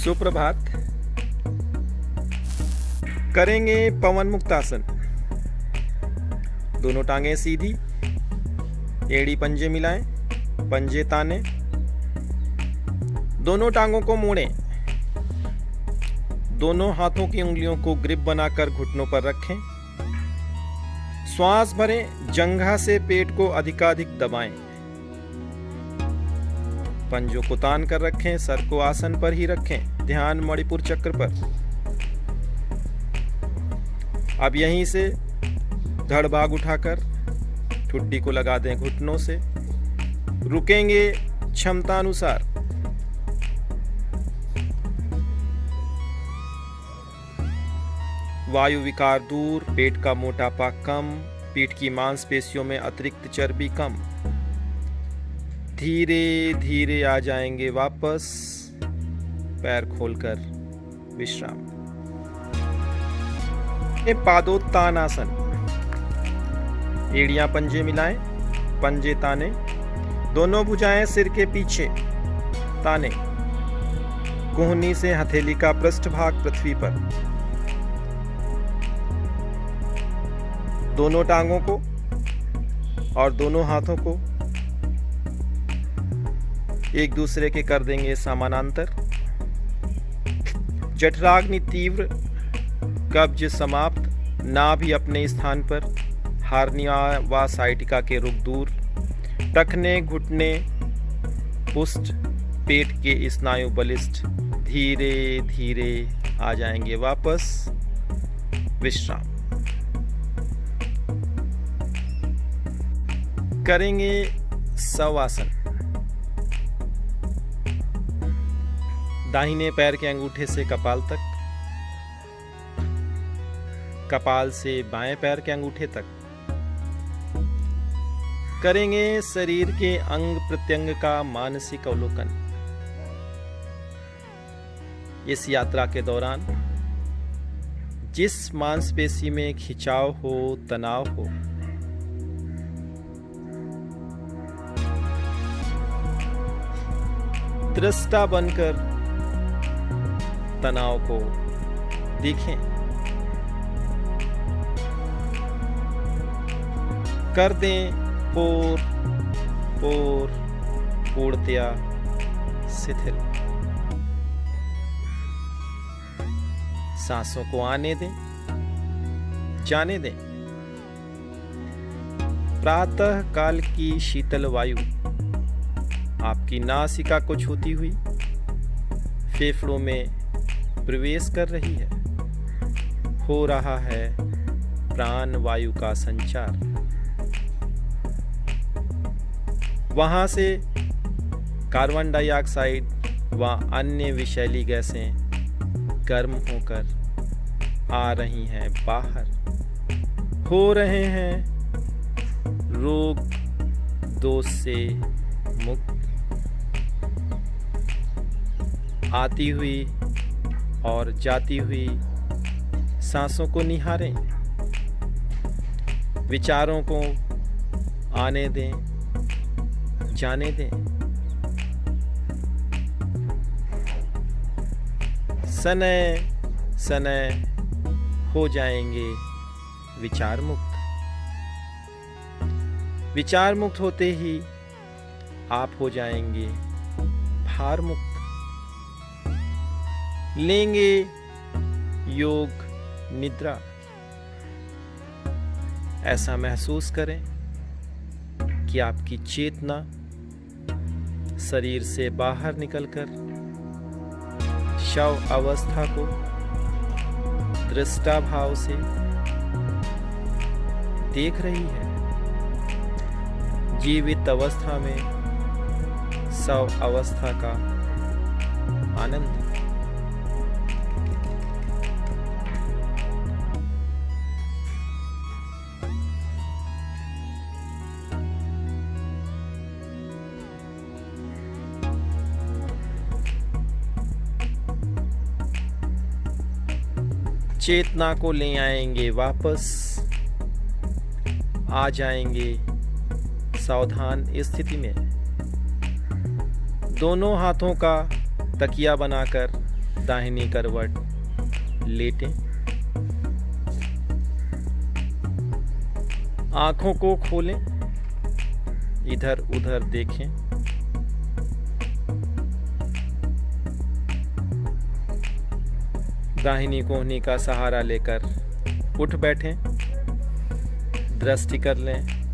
सुप्रभात। करेंगे पवन मुक्तासन। दोनों टांगें सीधी, एड़ी पंजे मिलाएं, पंजे ताने, दोनों टांगों को मोड़ें, दोनों हाथों की उंगलियों को ग्रिप बनाकर घुटनों पर रखें। श्वास भरें, जंघा से पेट को अधिकाधिक दबाएं। पंजों को तान कर रखें, सर को आसन पर ही रखें, ध्यान मणिपुर चक्र पर। अब यहीं से धड़ भाग उठाकर ठुड्डी को लगा दें घुटनों से। रुकेंगे क्षमता अनुसार। वायु विकार दूर, पेट का मोटापा कम, पीठ की मांसपेशियों में अतिरिक्त चर्बी कम। धीरे धीरे आ जाएंगे वापस, पैर खोलकर विश्राम। पादोत्तान आसन। एड़ियां पंजे मिलाएं, पंजे ताने, दोनों भुजाएं सिर के पीछे ताने। कोहनी से हथेली का पृष्ठभाग पृथ्वी पर। दोनों टांगों को और दोनों हाथों को एक दूसरे के कर देंगे समानांतर। जठराग्नि तीव्र, कब्ज समाप्त, नाभि अपने स्थान पर, हार्निया व साइटिका के रुख दूर, टखने घुटने पुष्ट, पेट के स्नायु बलिष्ठ। धीरे धीरे आ जाएंगे वापस, विश्राम। करेंगे शवासन। दाहिने पैर के अंगूठे से कपाल तक, कपाल से बाएं पैर के अंगूठे तक। करेंगे शरीर के अंग प्रत्यंग का मानसिक अवलोकन। इस यात्रा के दौरान जिस मांसपेशी में खिंचाव हो, तनाव हो, दृष्टा बनकर तनाव को देखें। कर दें पोर पोर पूर्णतया शिथिल। सांसों को आने दें, जाने दें। प्रातः काल की शीतल वायु आपकी नासिका को छूती हुई फेफड़ों में प्रवेश कर रही है। हो रहा है प्राण वायु का संचार। वहां से कार्बन डाइऑक्साइड व अन्य विषैली गैसें गर्म होकर आ रही हैं बाहर। हो रहे हैं रोग दोष से मुक्त। आती हुई और जाती हुई सांसों को निहारें। विचारों को आने दें, जाने दें। सनय सनय हो जाएंगे विचार मुक्त। विचार मुक्त होते ही आप हो जाएंगे भार मुक्त। लेंगे योग निद्रा। ऐसा महसूस करें कि आपकी चेतना शरीर से बाहर निकलकर शव अवस्था को दृष्टा भाव से देख रही है। जीवित अवस्था में शव अवस्था का आनंद। चेतना को ले आएंगे वापस, आ जाएंगे सावधान स्थिति में। दोनों हाथों का तकिया बनाकर दाहिनी करवट लेटें। आंखों को खोलें, इधर उधर देखें। दाहिनी कोहनी का सहारा लेकर उठ बैठें। दृष्टि कर लें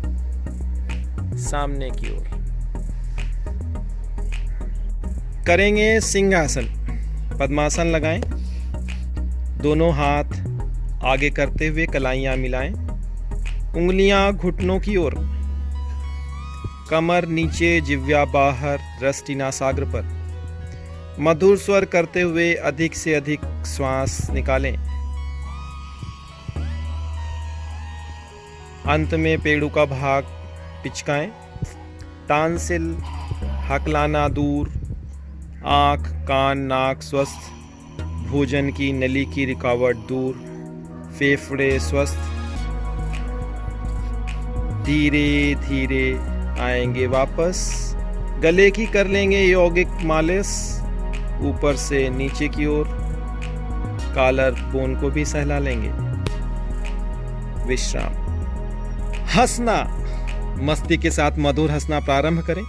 सामने की ओर। करेंगे सिंहासन। पद्मासन लगाएं। दोनों हाथ आगे करते हुए कलाइयां मिलाएं। उंगलियां घुटनों की ओर। कमर नीचे, जिह्वा बाहर, दृष्टि नासाग्र पर। मधुर स्वर करते हुए अधिक से अधिक श्वास निकालें। अंत में पेड़ों का भाग पिचकाएं। टांसिल, हकलाना दूर, आँख, कान, नाक स्वस्थ, भोजन की नली की रुकावट दूर, फेफड़े स्वस्थ। धीरे धीरे आएंगे वापस। गले की कर लेंगे यौगिक मालिश, ऊपर से नीचे की ओर। कॉलर बोन को भी सहला लेंगे। विश्राम। हंसना। मस्ती के साथ मधुर हंसना प्रारंभ करें।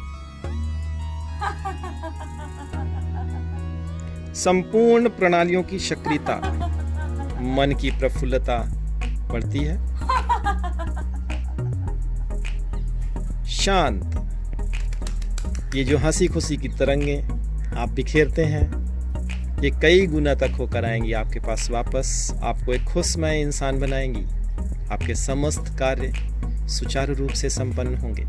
संपूर्ण प्रणालियों की सक्रियता, मन की प्रफुल्लता बढ़ती है। शांत। ये जो हंसी खुशी की तरंगें आप बिखेरते हैं, ये कई गुना तक होकर आएंगी आपके पास वापस। आपको एक खुशमय इंसान बनाएंगी। आपके समस्त कार्य सुचारू रूप से संपन्न होंगे।